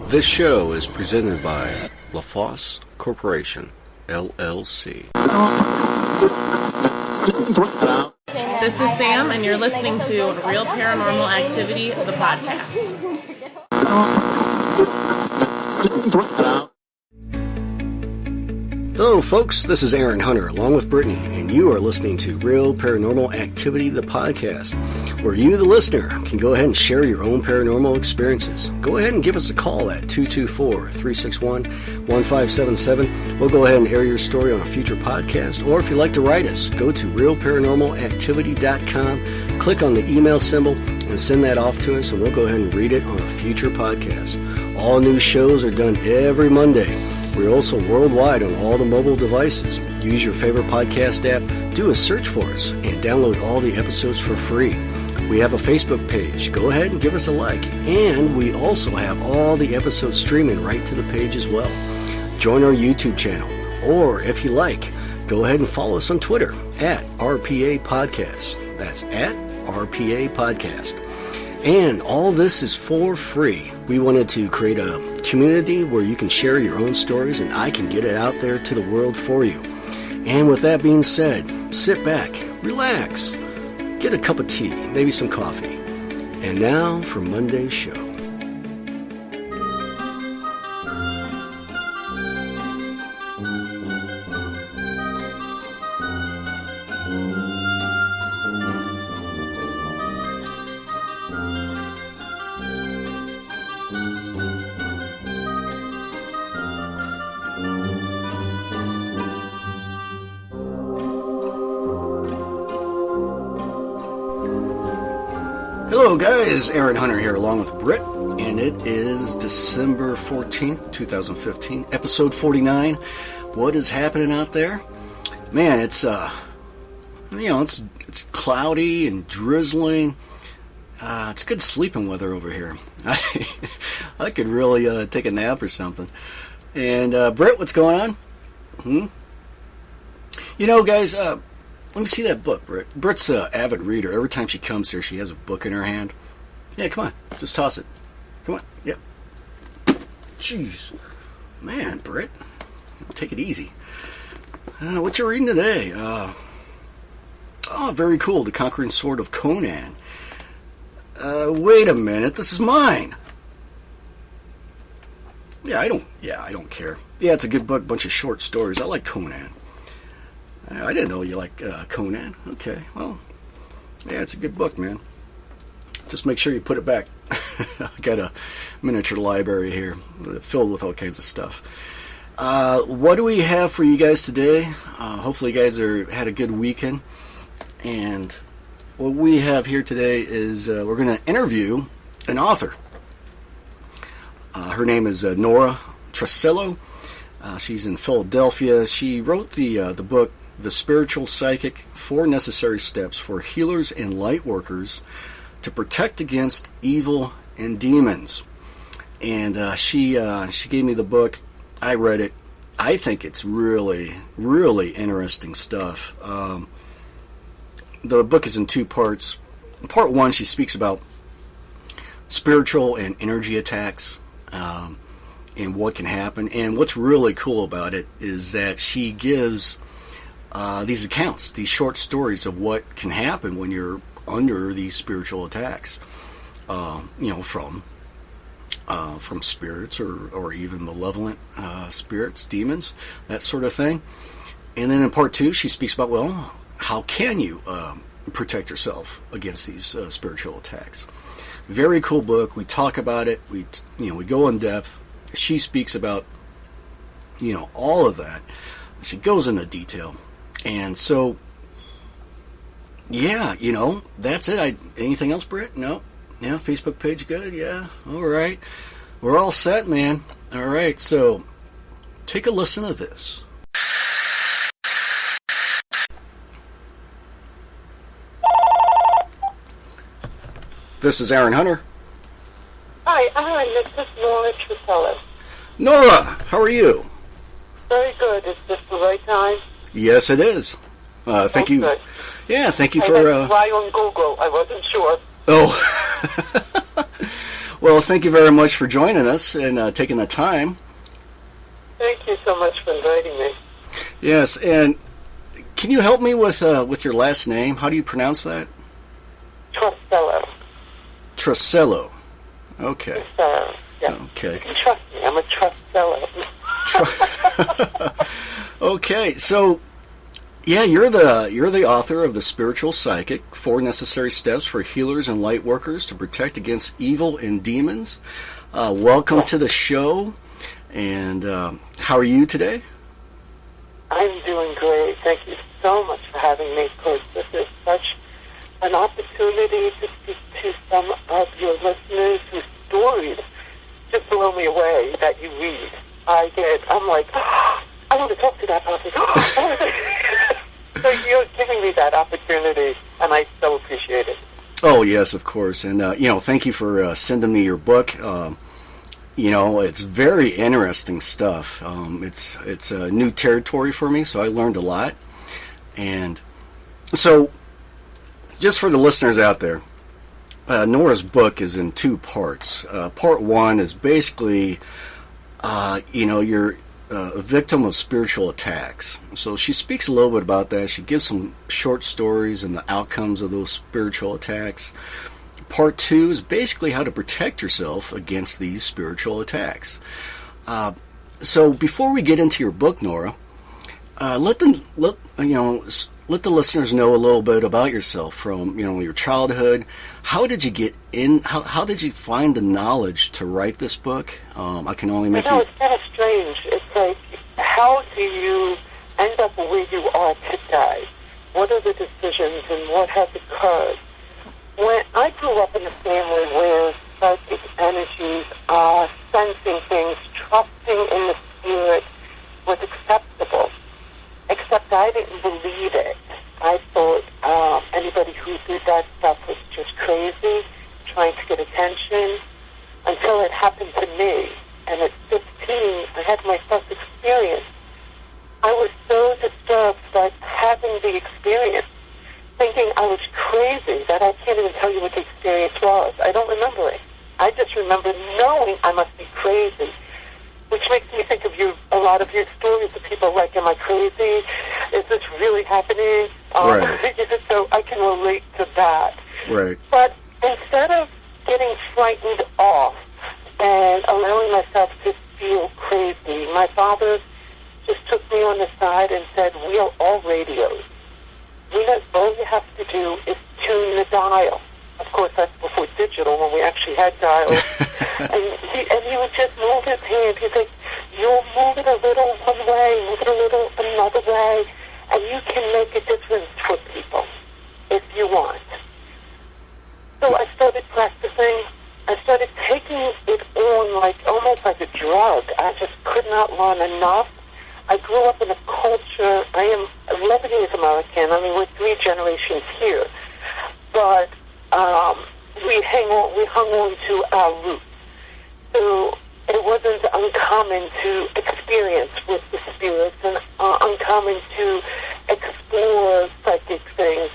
This show is presented by LaFosse Corporation, LLC. This is Sam, and you're listening to Real Paranormal Activity, the podcast. Hello, folks. This is Aaron Hunter, along with Brittany, and you are listening to Real Paranormal Activity, the podcast, where you, the listener, can go ahead and share your own paranormal experiences. Go ahead and give us a call at 224-361-1577. We'll go ahead and air your story on a future podcast, or if you'd like to write us, go to realparanormalactivity.com, click on the email symbol, and send that off to us, and we'll go ahead and read it on a future podcast. All new shows are done every Monday. We're also worldwide on all the mobile devices. Use your favorite podcast app, do a search for us, and download all the episodes for free. We have a Facebook page. Go ahead and give us a like. And we also have all the episodes streaming right to the page as well. Join our YouTube channel. Or if you like, go ahead and follow us on Twitter at RPA Podcast. That's at RPA Podcast. And all this is for free. We wanted to create a community where you can share your own stories and I can get it out there to the world for you. And with that being said, sit back, relax, get a cup of tea, maybe some coffee. And now for Monday's show. Hello guys, Aaron Hunter here along with Britt, and it is December 14th, 2015, episode 49. What is happening out there? Man, it's it's cloudy and drizzling. It's good sleeping weather over here. I could really take a nap or something. And Britt, what's going on? You know, guys, let me see that book, Britt. Britt's an avid reader. Every time she comes here, she has a book in her hand. Yeah, come on. Just toss it. Come on. Yep. Jeez. Man, Britt. Take it easy. What you reading today? Very cool. The Conquering Sword of Conan. Wait a minute. This is mine. Yeah, I don't care. Yeah, it's a good book. Bunch of short stories. I like Conan. I didn't know you like Conan. Okay, well, yeah, it's a good book, man. Just make sure you put it back. I got a miniature library here filled with all kinds of stuff. What do we have for you guys today? Hopefully you guys had a good weekend. And what we have here today is we're going to interview an author. Her name is Nora Truscello. She's in Philadelphia. She wrote the book, The Spiritual Psychic, 4 Necessary Steps for Healers and Lightworkers to Protect Against Evil and Demons. And she gave me the book. I read it. I think it's really, really interesting stuff. The book is in 2 parts. In part 1, she speaks about spiritual and energy attacks and what can happen. And what's really cool about it is that she gives these accounts, these short stories of what can happen when you're under these spiritual attacks, from spirits or even malevolent spirits, demons, that sort of thing. And then in part 2, she speaks about, well, how can you protect yourself against these spiritual attacks? Very cool book. We talk about it. We go in depth. She speaks about, all of that. She goes into detail. And so, yeah, that's it. Anything else, Britt? No? Yeah, Facebook page good? Yeah, all right. We're all set, man. All right, so take a listen to this. This is Aaron Hunter. Hi, this is Nora Truscello. Nora, how are you? Very good. Is this the right time? Yes, it is. Thank you. Good. Yeah, thank you I for... had to try on Google. I wasn't sure. Oh. Well, thank you very much for joining us and taking the time. Thank you so much for inviting me. Yes, and can you help me with your last name? How do you pronounce that? Truscello. Truscello. Okay. Yeah. Okay. You can trust me. I'm a Truscello. Okay, so yeah, you're the author of The Spiritual Psychic: 4 Necessary Steps for Healers and Light Workers to Protect Against Evil and Demons. Welcome to the show. And how are you today? I'm doing great. Thank you so much for having me, because this is such an opportunity to speak to some of your listeners whose stories just blow me away that you read. I'm like, I want to talk to that person. So you're giving me that opportunity, and I so appreciate it. Oh, yes, of course. And, thank you for sending me your book. It's very interesting stuff. It's a new territory for me, so I learned a lot. And so, just for the listeners out there, Nora's book is in 2 parts. Part 1 is basically, you're a victim of spiritual attacks. So she speaks a little bit about that. She gives some short stories and the outcomes of those spiritual attacks. Part 2 is basically how to protect yourself against these spiritual attacks. So before we get into your book, Nora, let the listeners know a little bit about yourself from your childhood. How did you get in? How did you find the knowledge to write this book? I can only make. It's kind of strange. It's like, how do you end up where you are today? What are the decisions and what has occurred? When I grew up in a family where psychic energies, sensing things, trusting in the spirit was acceptable, except I didn't believe it. I thought anybody who did that stuff was just crazy, trying to get attention, until it happened to me. And at 15, I had my first experience. I was so disturbed by having the experience, thinking I was crazy, that I can't even tell you what the experience was. I don't remember it. I just remember knowing I must be crazy, which makes me think of a lot of your stories of people like, am I crazy? Is this really happening? Right. So I can relate to that. Right. But instead of getting frightened off and allowing myself to feel crazy, my father just took me on the side and said, we are all radios. All you have to do is tune the dial. Of course, that's before digital, when we actually had dials. and he would just move his hand. He's like, you'll move it a little one way, move it a little another way, and you can make a difference for people if you want. So I started practicing. I started taking it on almost like a drug. I just could not learn enough. I grew up in a culture. I am Lebanese American. I mean, we're 3 generations here, but we hung on to our roots. So it wasn't uncommon to experience with the spirits and uncommon to explore psychic things.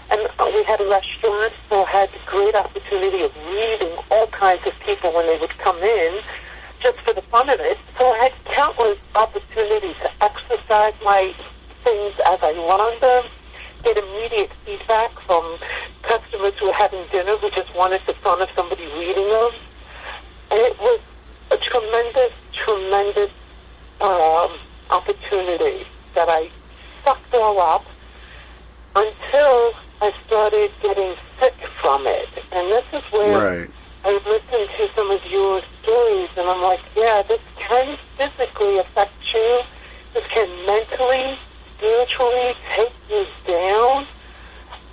And we had a restaurant, so I had the great opportunity of reading all kinds of people when they would come in, just for the fun of it. So I had countless opportunities to exercise my things as I learned them, get immediate feedback from customers who were having dinner who just wanted the fun of somebody reading them. And it was a tremendous, tremendous opportunity that I sucked all up until I started getting sick from it. And this is where I listened to some of your stories, and I'm like, yeah, this can physically affect you. This can mentally, spiritually take you down.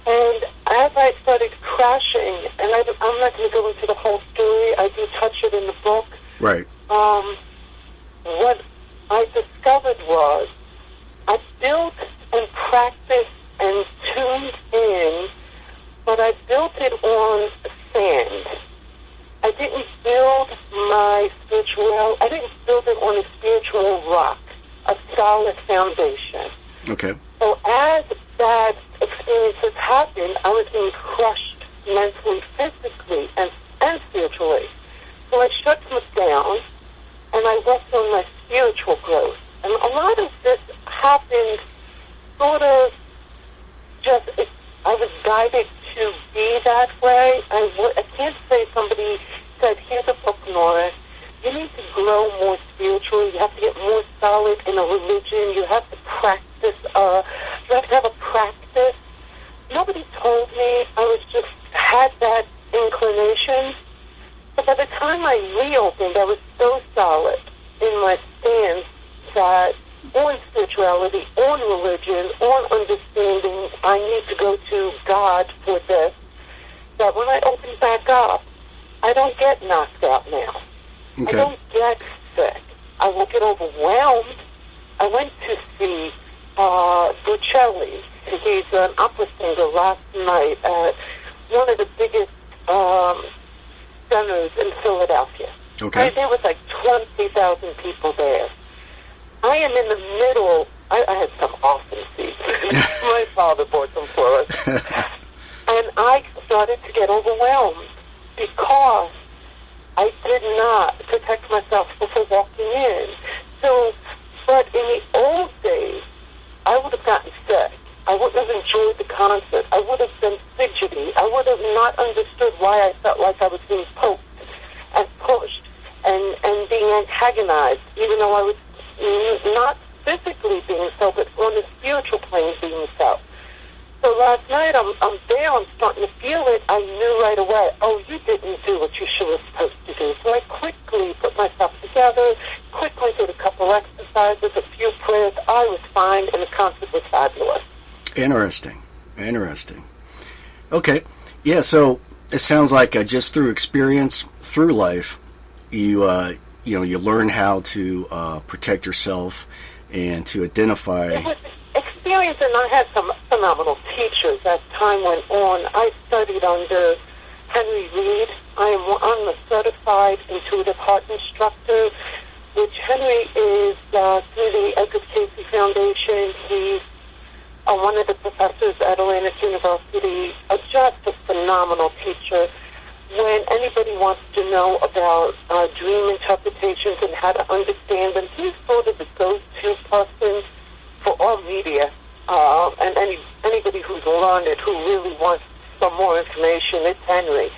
And as I started crashing, and I'm not going to go into the whole story, I do touch it in the book. Right. What I discovered was I built and practiced and tuned in, but I built it on sand. I didn't build I didn't build it on a spiritual rock, a solid foundation. Okay. So as that experiences happened, I was being crushed mentally, physically, and spiritually. me that way. I can't say somebody said, here's a book, Nora. You need to grow more spiritually. You have to get more solid in a religion. You have to practice. You have to have a practice. Nobody told me. I was just had that inclination. But by the time I reopened, I was so solid in my stance that on spirituality, on religion, on understanding, I need to go to God for this, that when I open back up, I don't get knocked out now. Okay. I don't get sick. I won't get overwhelmed. I went to see Truscello. He's an opera singer last night at one of the biggest centers in Philadelphia. Okay. There was like 20,000 people there. I am in the middle. I had some awesome seats. My father bought them for us. And I started to get overwhelmed because I did not protect myself before walking in. So, but in the old days, I would have gotten sick. I wouldn't have enjoyed the concert. I would have been fidgety. I would have not understood why I felt like I was being poked and pushed and being antagonized, even though I was not physically being so, but on the spiritual plane being so. So last night, I'm there, I'm starting to feel it. I knew right away, oh, you didn't do what you were supposed to do. So I quickly put myself together, quickly did a couple exercises, a few prayers. I was fine, and the concert was fabulous. Interesting. Okay. Yeah, so it sounds like just through experience, through life, you learn how to protect yourself and to identify. It was experience, and I had some phenomenal teachers as time went on. I studied under Henry Reed. I'm a Certified Intuitive Heart Instructor, which Henry is through the Edgar Cayce Foundation. He's one of the professors at Atlantic University, just a phenomenal teacher. When anybody wants to know about dream interpretations and how to understand them, he's sort of the go-to person for all media. And anybody who's learned it, who really wants some more information, it's Henry.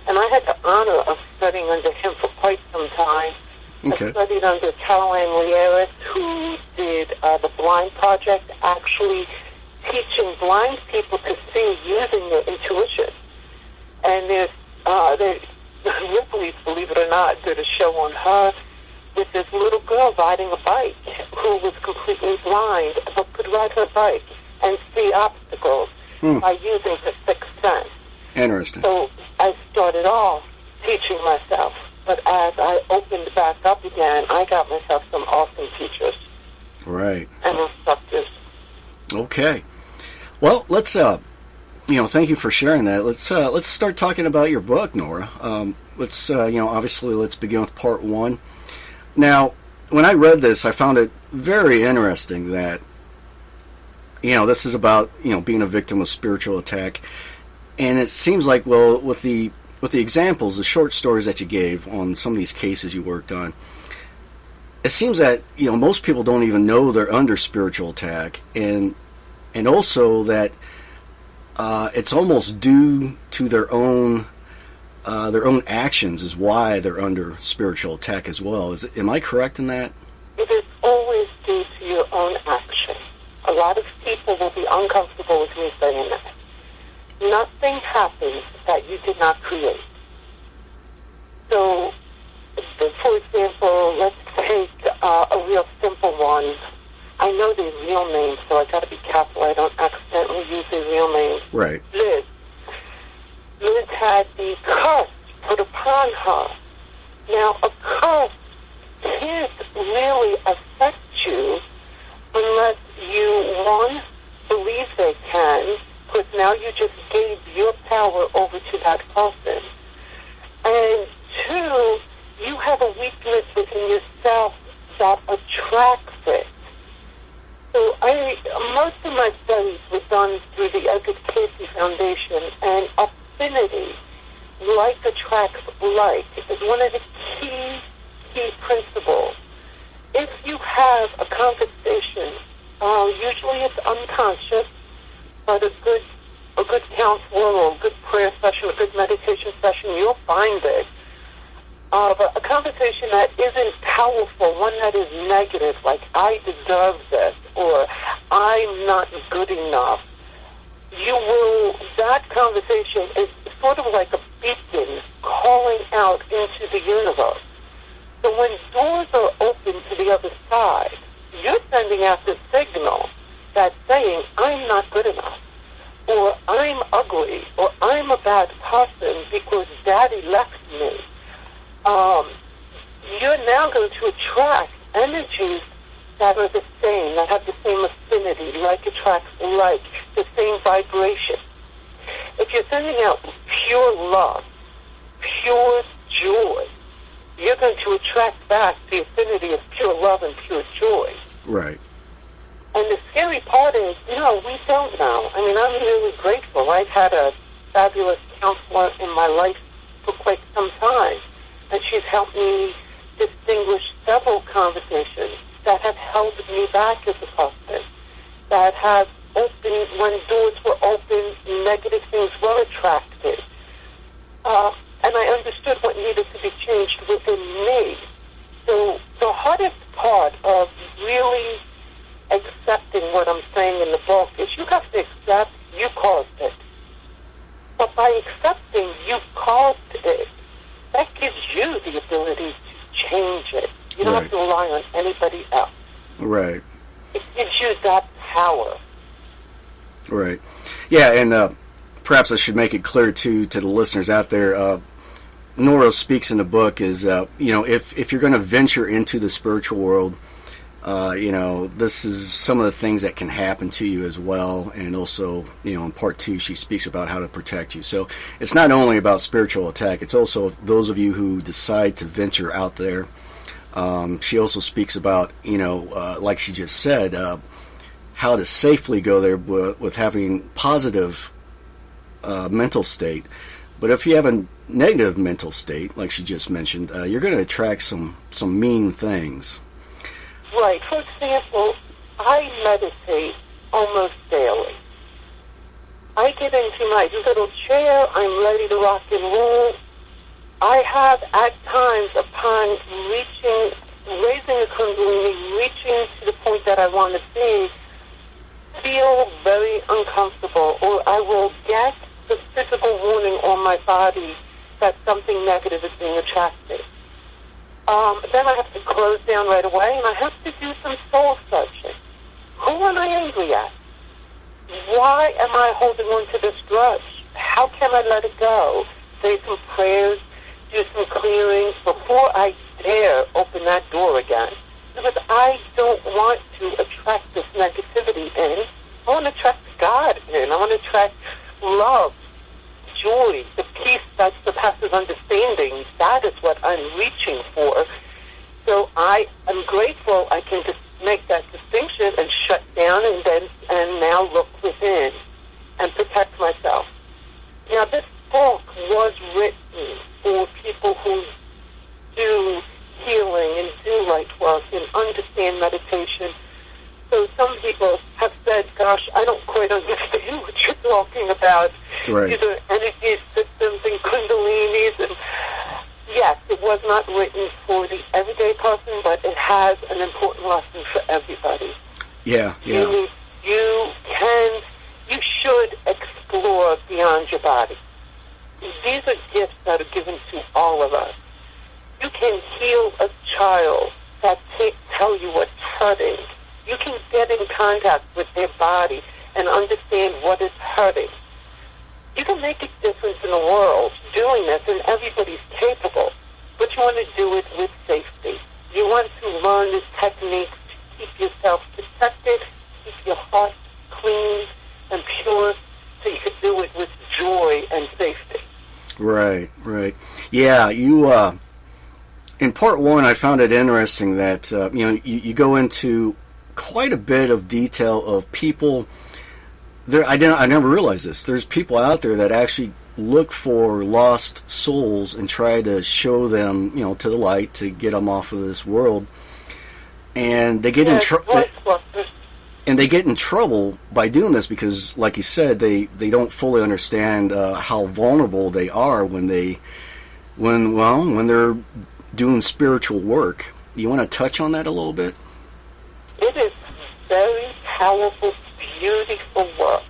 And I had the honor of studying under him for quite some time. Okay. I studied under Caroline Lieris, who did the Blind Project, actually teaching blind people to see using their intuition. And there's Ripley, believe it or not, did a show on her with this little girl riding a bike who was completely blind but could ride her bike and see obstacles by using her sixth sense. Interesting. So I started off teaching myself, but as I opened back up again, I got myself some awesome teachers. Right. And instructors. Okay. Well, let's thank you for sharing that. Let's start talking about your book, Nora. Obviously, let's begin with part one. Now, when I read this, I found it very interesting that, this is about, being a victim of spiritual attack. And it seems like, well, with the examples, the short stories that you gave on some of these cases you worked on, it seems that, most people don't even know they're under spiritual attack. And also that it's almost due to their own actions is why they're under spiritual attack as well. Am I correct in that? It is always due to your own action. A lot of people will be uncomfortable with me saying that. Nothing happens that you did not create. So, for example, let's take a real simple one. I know their real names, so I got to be careful I don't accidentally use their real names. Right. Liz had the curse put upon her. Now, a curse can't really affect you unless you, one, believe they can, because now you just gave your power over to that person. And two, you have a weakness within yourself that attracts it. So most of my studies were done through the Edgar Cayce Foundation, and affinity, like attracts like, is one of the key principles. If you have a conversation, usually it's unconscious, but a good a good counselor or a good prayer session, a good meditation session, you'll find it. But a conversation that isn't powerful, one that is negative, like I deserve this or I'm not good enough, that conversation is sort of like a beacon calling out into the universe. So when doors are open to the other side, you're sending out this signal that's saying, I'm not good enough, or I'm ugly, or I'm a bad person because Daddy left me. You're now going to attract energies that are the same, that have the same affinity, like attracts like, the same vibration. If you're sending out pure love, pure joy, you're going to attract back the affinity of pure love and pure joy. Right. And the scary part is, we don't know. I mean, I'm really grateful. I've had a fabulous counselor in my life for quite some time, and she's helped me distinguish several conversations that have held me back as a person, that have opened, when doors were open, negative things were attracted. And I understood what needed to be changed within me. So the hardest part of really accepting what I'm saying in the book is you have to accept you caused it. But by accepting you caused it, that gives you the ability to change it. You don't have to rely on anybody else. Right. It gives you that power. Right. Yeah, and perhaps I should make it clear, too, to the listeners out there, Nora speaks in the book is, if you're going to venture into the spiritual world, this is some of the things that can happen to you as well. And also, in part 2, she speaks about how to protect you. So it's not only about spiritual attack. It's also those of you who decide to venture out there. She also speaks about, like she just said, how to safely go there with having positive mental state. But if you have a negative mental state, like she just mentioned, you're going to attract some mean things. Right. For example, I meditate almost daily. I get into my little chair. I'm ready to rock and roll. I have, at times, upon raising the Kundalini, reaching to the point that I want to be, feel very uncomfortable, or I will get the physical warning on my body that something negative is being attracted. Then I have to close down right away, and I have to do some soul searching. Who am I angry at? Why am I holding on to this grudge? How can I let it go? Say some prayers, do some clearings before I dare open that door again. Because I don't want to attract this negativity in. I want to attract God in. I want to attract love, joy, the peace that surpasses understanding. That is what I'm reaching for. So I am grateful I can just make that distinction and shut down and now look within and protect myself. Now, this book was written for people who do healing and do light work and understand meditation. So some people have said, gosh, I don't quite understand what you're talking about. Right. These are energy systems and kundalinis. And yes, it was not written for the everyday person, but it has an important lesson for everybody. Yeah. You should explore beyond your body. These are gifts that are given to all of us. You can heal a child that can't tell you what's hurting. You can get in contact with their body and understand what is hurting. You can make a difference in the world doing this, and everybody's capable. But you want to do it with safety. You want to learn the techniques to keep yourself protected, keep your heart clean and pure, so you can do it with joy and safety. Right. Yeah, you, in part 1, I found it interesting that, you go into quite a bit of detail of people there. I never realized this. There's people out there that actually look for lost souls and try to show them, to the light to get them off of this world. And they get in trouble. And they get in trouble by doing this because, like you said, they don't fully understand how vulnerable they are when they're doing spiritual work. You want to touch on that a little bit? It is very powerful, beautiful work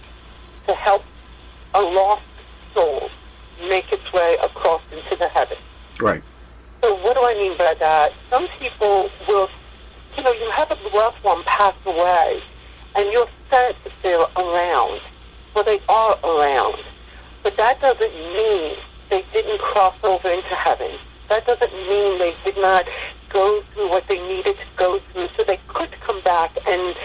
to help a lost soul make its way across into the heavens. Right. So what do I mean by that? Some people will, you have a loved one pass away, and you're sad that they're around. Well, they are around. But that doesn't mean they didn't cross over into heaven. That doesn't mean they did not go through what they needed to go through so they could come back and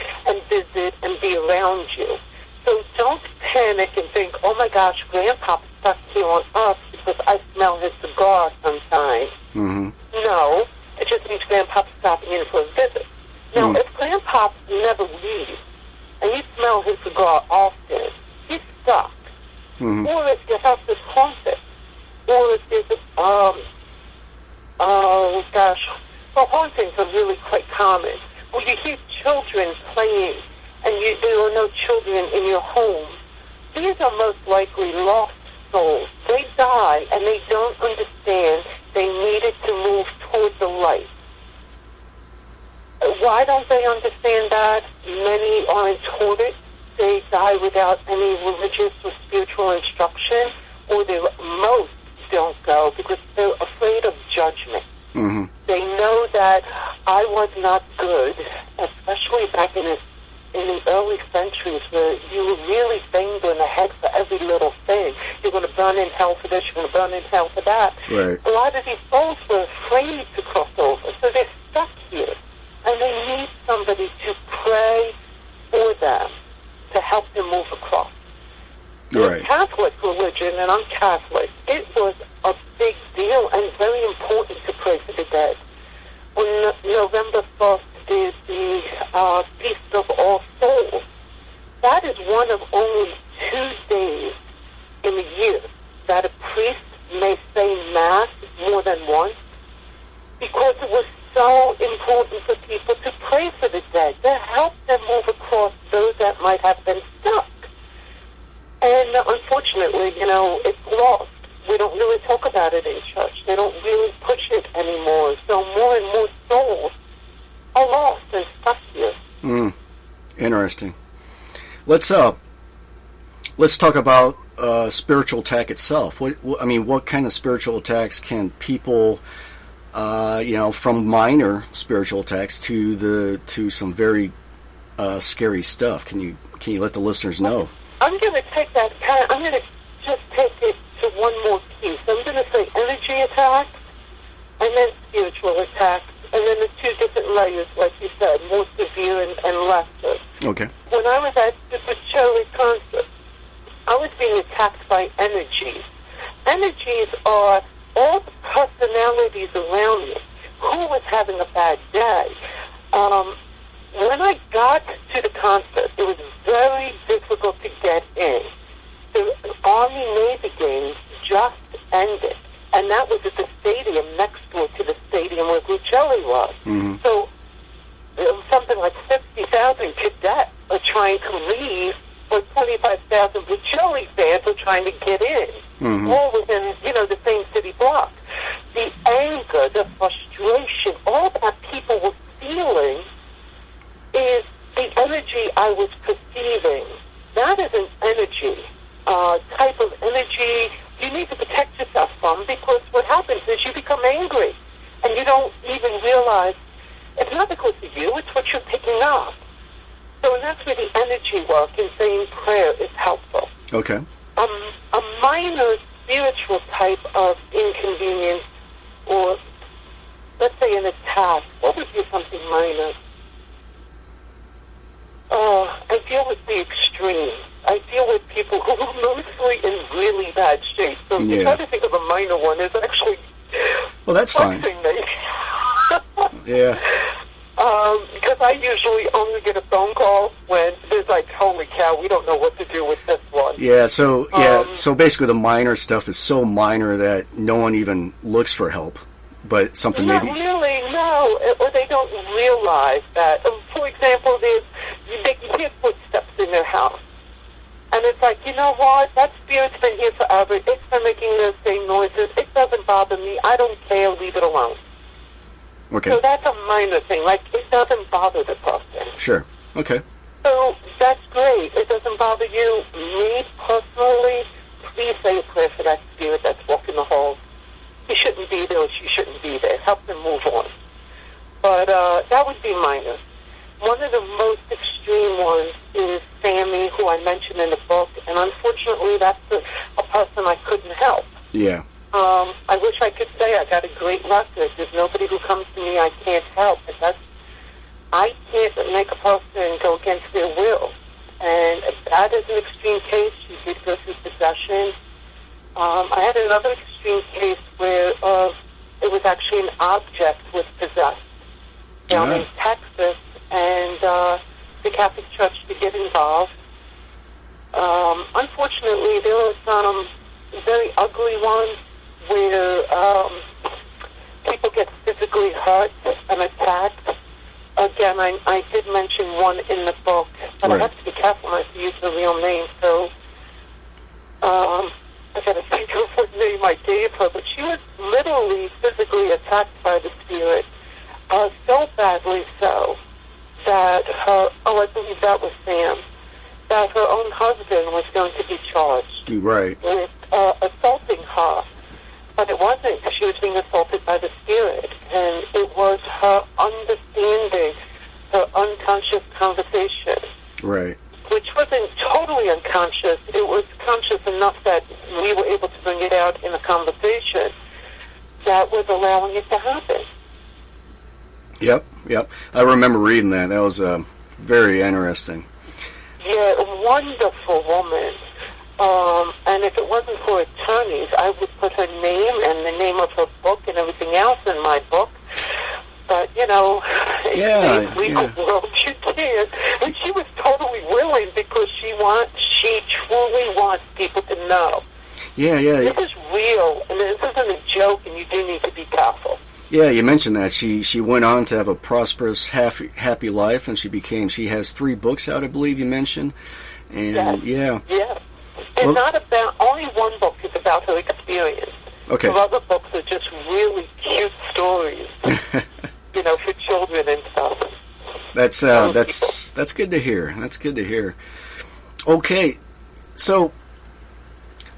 visit and be around you. So don't panic and think, oh my gosh, Grandpa's stuck here on Earth because I smell his cigar sometimes. Mm-hmm. No, it just means Grandpa's stopping in for a visit. Now, if Grandpa never leaves and you smell his cigar often, he's stuck. Mm-hmm. Or if your house is haunted. Or if there's well, hauntings are really quite common. Or you hear children playing and there are no children in your home. These are most likely lost souls. They die and they don't understand they needed to move toward the light. Why don't they understand that? Many aren't taught it. They die without any religious or spiritual instruction, or most don't go because they're afraid of judgment. Mm-hmm. They know that I was not good, especially back in the early centuries where you were really banged on the head for every little thing. You're going to burn in hell for this, you're going to burn in hell for that. Right. A lot of these souls were afraid to cross over, so they're stuck here. And they need somebody to pray for them to help them move across. Right. In Catholic religion, and I'm Catholic, it was a big deal and very important to pray for the dead. On November 1st is the Feast of All Souls. That is one of only 2 days in a year that a priest may say Mass more than once, because it was so important for people to pray for the dead, to help them move across those that might have been stuck. And unfortunately, it's lost. We don't really talk about it in church. They don't really push it anymore. So more and more souls are lost and stuck here. Interesting. Let's talk about spiritual attack itself. What kind of spiritual attacks can people, from minor spiritual attacks to some very scary stuff? Can you let the listeners know? I'm going to take that. I'm going to just take it to one more piece. I'm going to say energy attacks, and then spiritual attacks, and then the two different layers, like you said, more severe and lesser. Okay. When I was at the Truscello concert, I was being attacked by energies. Energies are all the personalities around me. Who was having a bad day? When I got to the concert, it was very difficult to get in. The Army-Navy games just ended, and that was at the stadium next door to the stadium where Truscello was. Mm-hmm. So it was something like 50,000 cadets are trying to leave, but 25,000 Truscello fans are trying to get in, all within, the same city block. The anger, the frustration, all that people were feeling is the energy I was perceiving. That is an energy, type of energy you need to protect yourself from, because what happens is you become angry and you don't even realize it's not because of you, it's what you're picking up. So and that's where the energy work and saying prayer is helpful. Okay. A minor spiritual type of inconvenience, or let's say an attack, what would be something minor? I deal with the extreme. I deal with people who are mostly in really bad shape. So if you try to think of a minor one, it's actually that's fine. Me. Yeah. Because I usually only get a phone call when there's like, holy cow, we don't know what to do with this one. Yeah, so basically the minor stuff is so minor that no one even looks for help. But something Not really, no. Or they don't realize that. For example, they can hear footsteps in their house. And it's like, you know what? That spirit's been here forever. It's been making those same noises. It doesn't bother me. I don't care. Leave it alone. Okay. So that's a minor thing. Like, it doesn't bother the person. Sure. Okay. So that's great. It doesn't bother you. Me personally, please say a prayer for that spirit that's walking the halls. He shouldn't be there or she shouldn't be there. Help them move on. But that would be minor. One of the most extreme ones is Sammy, who I mentioned in the book, and unfortunately that's a person I couldn't help. Yeah. I wish I could say I got a great record. There's nobody who comes to me I can't help. But I can't make a person go against their will. And that is an extreme case. She did go through possession. I had another extreme case where it was actually an object was possessed down in Texas, and the Catholic Church did get involved. Unfortunately, there were some very ugly ones where people get physically hurt and attacked. Again, I did mention one in the book, but right. I have to be careful not to use the real name, so I got to think of what name I gave her, but she was literally physically attacked by the spirit, so badly so that I believe that was Sam, that her own husband was going to be charged Right. with assaulting her. But it wasn't. She was being assaulted by the spirit. And it was her understanding, her unconscious conversation. Right. Which wasn't totally unconscious. It was conscious enough that we were able to bring it out in a conversation that was allowing it to happen. Yep. I remember reading that. That was very interesting. Yeah, a wonderful woman. And if it wasn't for attorneys, I would put her name and the name of her book and everything else in my book. But, in today's legal world, you can't. And she was totally willing because she truly wants people to know. Yeah. This is real, and this isn't a joke, and you do need to be careful. Yeah, you mentioned that. She went on to have a prosperous, happy life, and she has 3 books out, I believe you mentioned. And yes. Yeah. And only one book is about her experience. Okay. The other books are just really cute stories, for children and stuff. That's good to hear. That's good to hear. Okay, so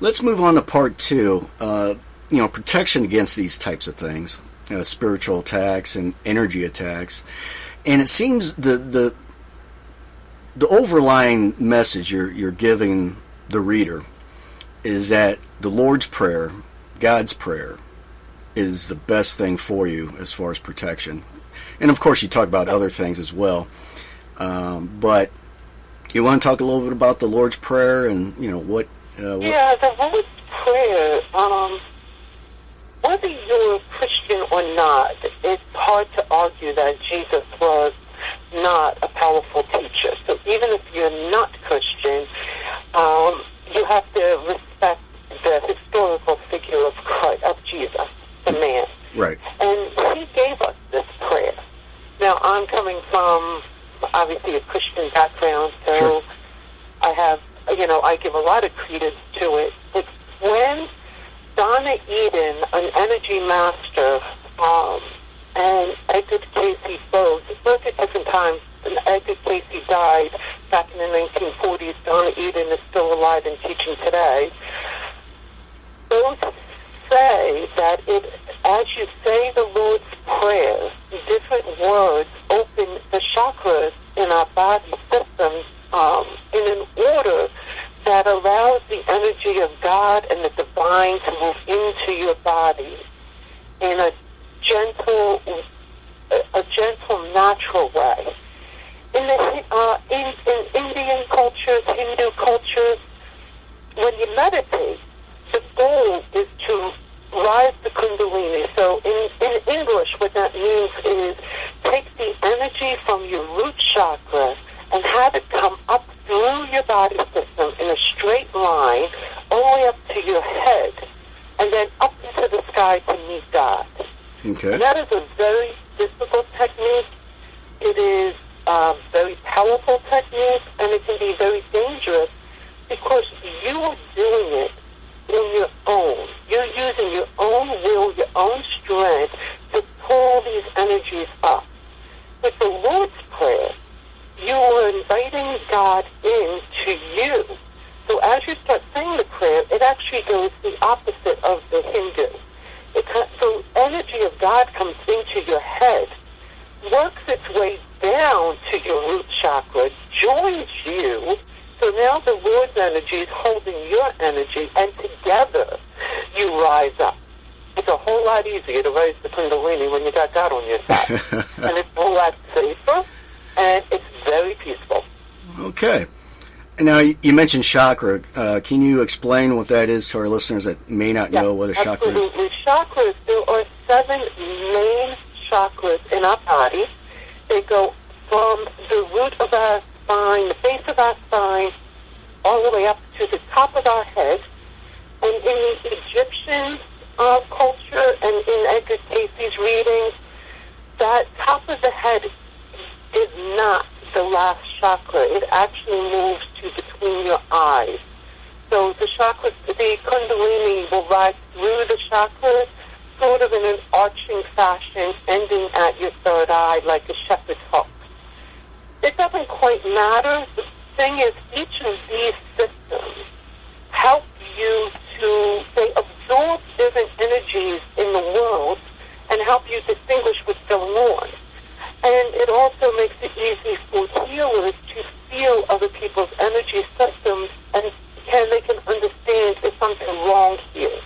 let's move on to part 2. Protection against these types of things, spiritual attacks and energy attacks. And it seems the overlying message you're giving the reader is that the Lord's Prayer, God's Prayer, is the best thing for you as far as protection. And of course you talk about other things as well. But you want to talk a little bit about the Lord's Prayer and, what... Yeah, the Lord's Prayer, whether you're a Christian or not, it's hard to argue that Jesus was not a powerful teacher. So even if you're not Christian, you have to respect the historical figure of Christ, of Jesus, the man. Right. And he gave us this prayer. Now, I'm coming from, obviously, a Christian background, so sure. I have, I give a lot of credence to it. It's when Donna Eden, an energy master, and Edgar Cayce both at different times. And Edgar Cayce died back in the 1940s. Donna Eden is still alive and teaching today. Both say that as you say the Lord's Prayer, different words open the chakras in our body systems in an order that allows the energy of God and the divine to move into your body in a gentle, natural way. In Indian cultures, Hindu cultures, when you meditate, the goal is to rise the Kundalini. So in English, what that means is take the energy from your root chakra and have it come up through your body system in a straight line all the way up to your head and then up into the sky to meet God. Okay. And that is a very difficult technique. It is very powerful technique, and it can be very dangerous because you are doing it on your own. You're using your own will, your own strength to pull these energies up. With the Lord's Prayer, you are inviting God into you. So as you start saying the prayer, it actually goes the opposite of the Hindu. So energy of God comes into your head, works its way down to your root chakra, joins you. So now the Lord's energy is holding your energy, and together you rise up. It's a whole lot easier to raise the Kundalini when you got God on your side. And it's a whole lot safer, and it's very peaceful. Okay. Now, you mentioned chakra. Can you explain what that is to our listeners that may not know what a chakra is? Absolutely. Chakras, there are 7 main chakras in our body. They go from the root of our spine, the base of our spine, all the way up to the top of our head. And in the Egyptian culture and in Edgar Cayce's readings, that top of the head is not the last chakra. It actually moves to between your eyes. So the chakras, the Kundalini will rise through the chakras, sort of in an arching fashion, ending at your third eye like a shepherd's hook. It doesn't quite matter. The thing is, each of these systems help you to, they absorb different energies in the world and help you distinguish what's going on. And it also makes it easy for healers to feel other people's energy systems, and they can understand if something wrong here.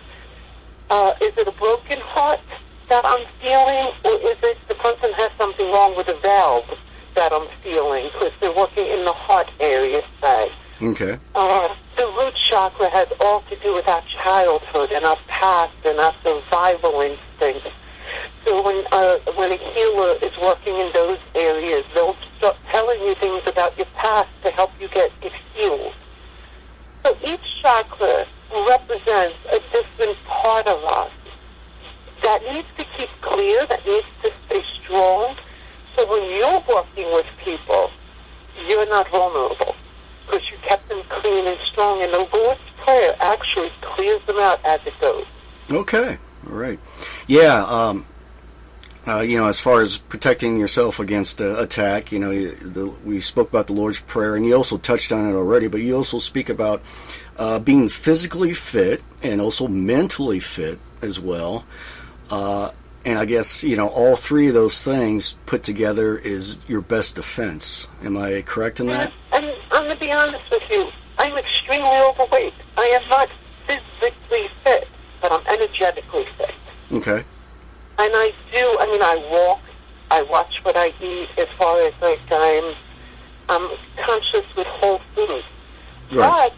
Is it a broken heart that I'm feeling, or is it the person has something wrong with a valve that I'm feeling because they're working in the heart area, say? Okay. The root chakra has all to do with our childhood and our past and our survival instincts. So when a healer is working in those areas, they'll start telling you things about your past to help you get it healed. So each chakra represents a different part of us that needs to keep clear, that needs to stay strong. So when you're working with people, you're not vulnerable because you kept them clean and strong, and the Lord's Prayer actually clears them out as it goes. Okay. All right. Yeah. As far as protecting yourself against attack, we spoke about the Lord's Prayer, and you also touched on it already, but you also speak about being physically fit and also mentally fit as well. And I guess, all three of those things put together is your best defense. Am I correct in that? And I'm going to be honest with you. I'm extremely overweight. I am not physically fit, but I'm energetically fit. Okay. And I walk, I watch what I eat as far as, I'm conscious with whole foods. Right. But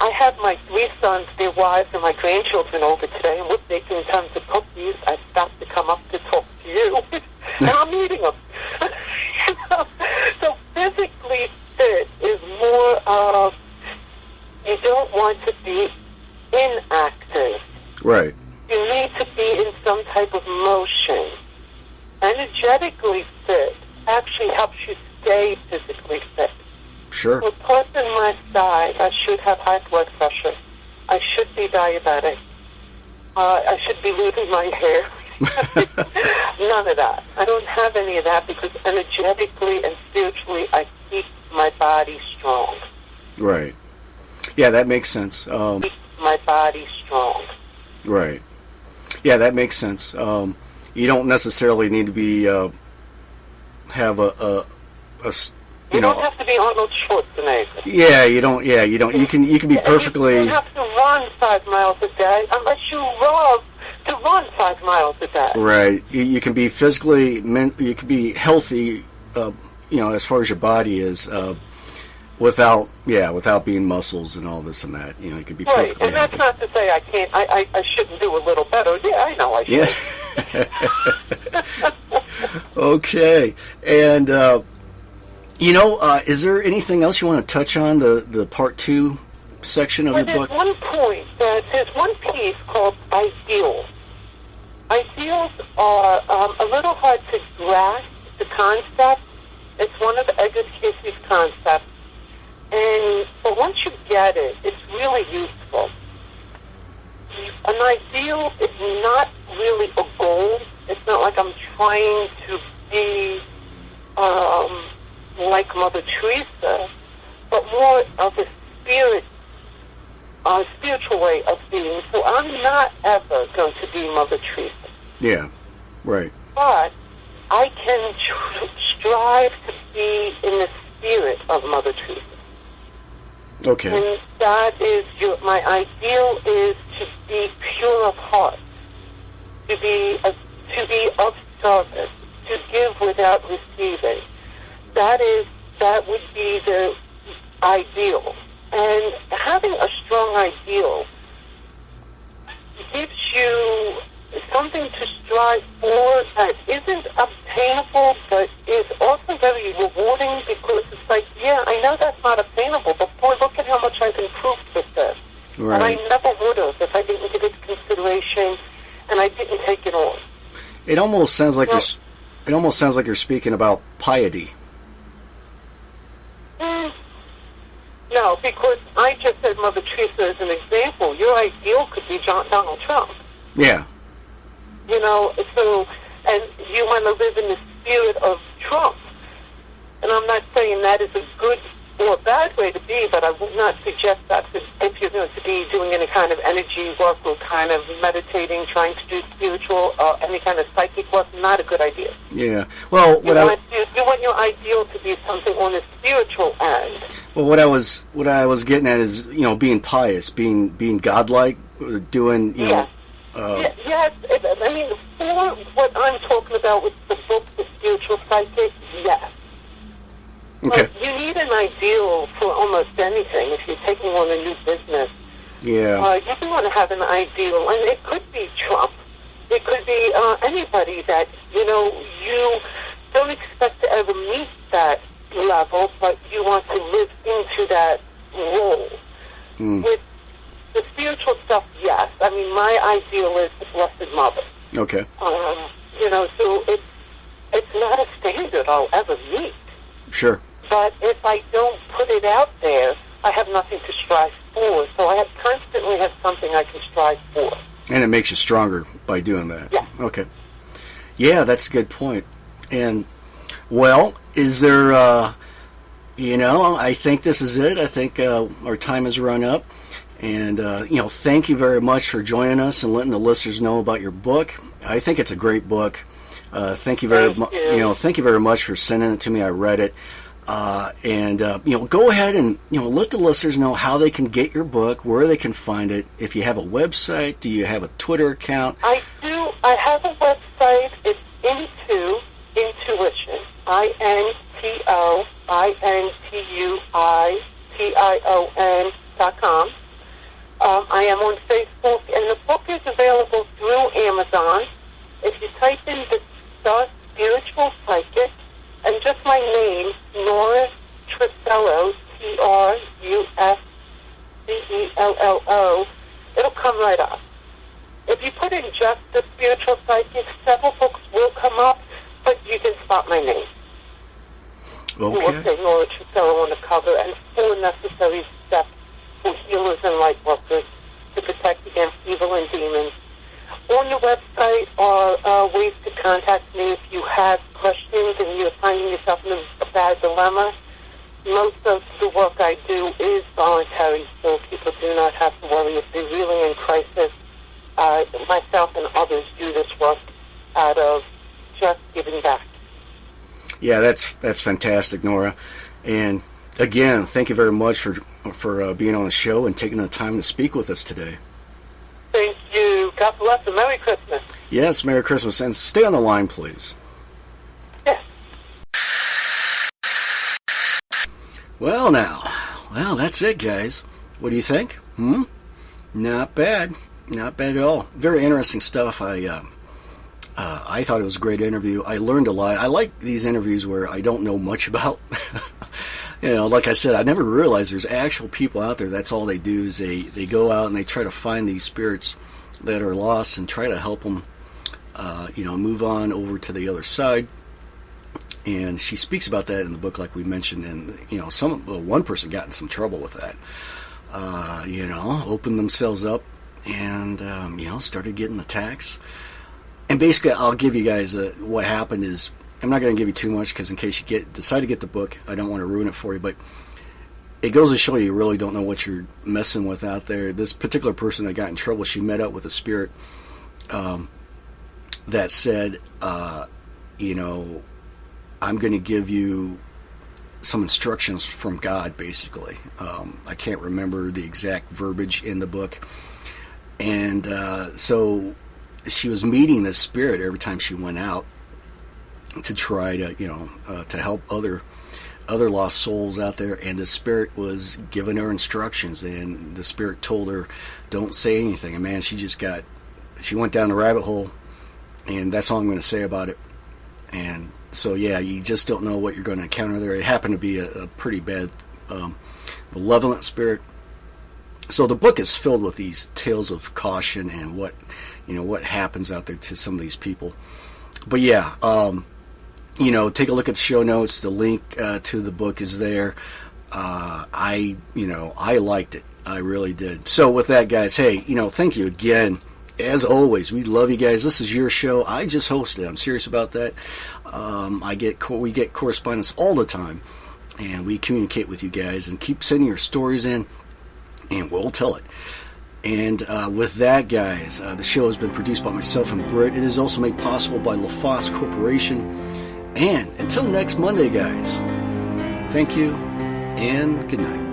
I have my 3 sons, their wives, and my grandchildren over today, and we're baking tons of cookies. I stopped to come up to talk to you, and I'm eating them. So physically fit is more of, you don't want to be inactive. Right. You need to be in some type of motion. Energetically fit actually helps you stay physically fit. Sure. For a person my size, I should have high blood pressure. I should be diabetic. I should be losing my hair. None of that. I don't have any of that because energetically and spiritually I keep my body strong. Right. Yeah, that makes sense. Keep my body strong. Right. Yeah, that makes sense. You don't necessarily need to be have a you don't have to be Arnold Schwarzenegger. Yeah, you don't. Yeah, you don't. You can be perfectly. You don't have to run 5 miles a day unless you love to run 5 miles a day. Right. You can be physically. You can be healthy. As far as your body is. Without being muscles and all this and that, you could be perfectly right, and that's healthy. not to say I can't. I shouldn't do a little better. Yeah, I know I should. Yeah. Okay, and is there anything else you want to touch on the part 2 section of your book? There's one point. There's one piece called ideals. Ideals are a little hard to grasp the concept, It's one of Edgar Cayce's concepts. But once you get it, it's really useful. An ideal is not really a goal. It's not like I'm trying to be like Mother Teresa, but more of a spiritual way of being. So I'm not ever going to be Mother Teresa. Yeah, right. But I can strive to be in the spirit of Mother Teresa. Okay. And that is my ideal is to be pure of heart, to be of service, to give without receiving. That would be the ideal. And having a strong ideal gives you something to strive for that isn't obtainable, but is also very rewarding, because it's like, yeah, I know that's not obtainable, but boy, look at how much I've improved with this. Right. And I never would have if I didn't give it consideration and I didn't take it on. It almost sounds like you're speaking about piety. No, because I just said Mother Teresa as an example. Your ideal could be Donald Trump. Yeah. You know, so, and you want to live in the spirit of Trump. And I'm not saying that is a good or bad way to be, but I would not suggest that if you're going to be doing any kind of energy work or kind of meditating, trying to do spiritual, any kind of psychic work, not a good idea. Yeah. Well, you want your ideal to be something on the spiritual end. Well, what I was getting at is, being pious, being godlike, doing, Yes. Yes. I mean, for what I'm talking about with the book, The Spiritual Psychic, yes. Okay. But you need an ideal for almost anything. If you're taking on a new business, yeah, you do want to have an ideal, and it could be Trump. It could be anybody that you don't expect to ever meet that level, but you want to live into that role. With the spiritual stuff, yes. I mean, my ideal is the Blessed Mother. Okay. So it's not a standard I'll ever meet. Sure. But if I don't put it out there, I have nothing to strive for. So I constantly have something I can strive for. And it makes you stronger by doing that. Yeah. Okay. Yeah, that's a good point. And, well, is there, I think this is it. I think our time has run up. And, thank you very much for joining us and letting the listeners know about your book. I think it's a great book. Thank you very much. Thank you very much for sending it to me. I read it. Go ahead and, let the listeners know how they can get your book, where they can find it. If you have a website, do you have a Twitter account? I do. I have a website. It's Intuition. INTOINTUITION.com. I am on Facebook, and the book is available through Amazon. If you type in the Spiritual Psychic, and just my name, Nora Truscello, TRUSCELLO, it'll come right up. If you put in just the Spiritual Psychic, several books will come up, but you can spot my name. Okay. It will say Nora Truscello on the cover, and 4 necessary steps for healers and light workers to protect against evil and demons. On the website are ways to contact me if you have questions and you're finding yourself in a bad dilemma. Most of the work I do is voluntary, so people do not have to worry if they're really in crisis. Myself and others do this work out of just giving back. Yeah, that's fantastic, Nora. And again, thank you very much for being on the show and taking the time to speak with us today. Thank you. God bless and Merry Christmas. Yes, Merry Christmas. And stay on the line, please. Yes. Well, that's it, guys. What do you think? Not bad. Not bad at all. Very interesting stuff. I thought it was a great interview. I learned a lot. I like these interviews where I don't know much about. Like I said, I never realized there's actual people out there. That's all they do is they go out and they try to find these spirits that are lost and try to help them, move on over to the other side. And she speaks about that in the book, like we mentioned. And, one person got in some trouble with that. Opened themselves up and, started getting attacks. And basically, I'll give you guys what happened is, I'm not going to give you too much because in case you decide to get the book, I don't want to ruin it for you. But it goes to show you really don't know what you're messing with out there. This particular person that got in trouble, she met up with a spirit that said, I'm going to give you some instructions from God, basically. I can't remember the exact verbiage in the book. And so she was meeting this spirit every time she went out to try to, to help other lost souls out there. And the spirit was giving her instructions, and the spirit told her, don't say anything. And man, she went down the rabbit hole, and that's all I'm going to say about it. And so, yeah, you just don't know what you're going to encounter there. It happened to be a pretty bad, malevolent spirit. So the book is filled with these tales of caution and what happens out there to some of these people. But yeah, take a look at the show notes. The link to the book is there. I liked it. I really did. So with that, guys, hey, thank you again. As always, we love you guys. This is your show. I just hosted it. I'm serious about that. We get correspondence all the time, and we communicate with you guys. And keep sending your stories in, and we'll tell it. And with that, guys, the show has been produced by myself and Britt. It is also made possible by LaFosse Corporation. And until next Monday, guys, thank you, and good night.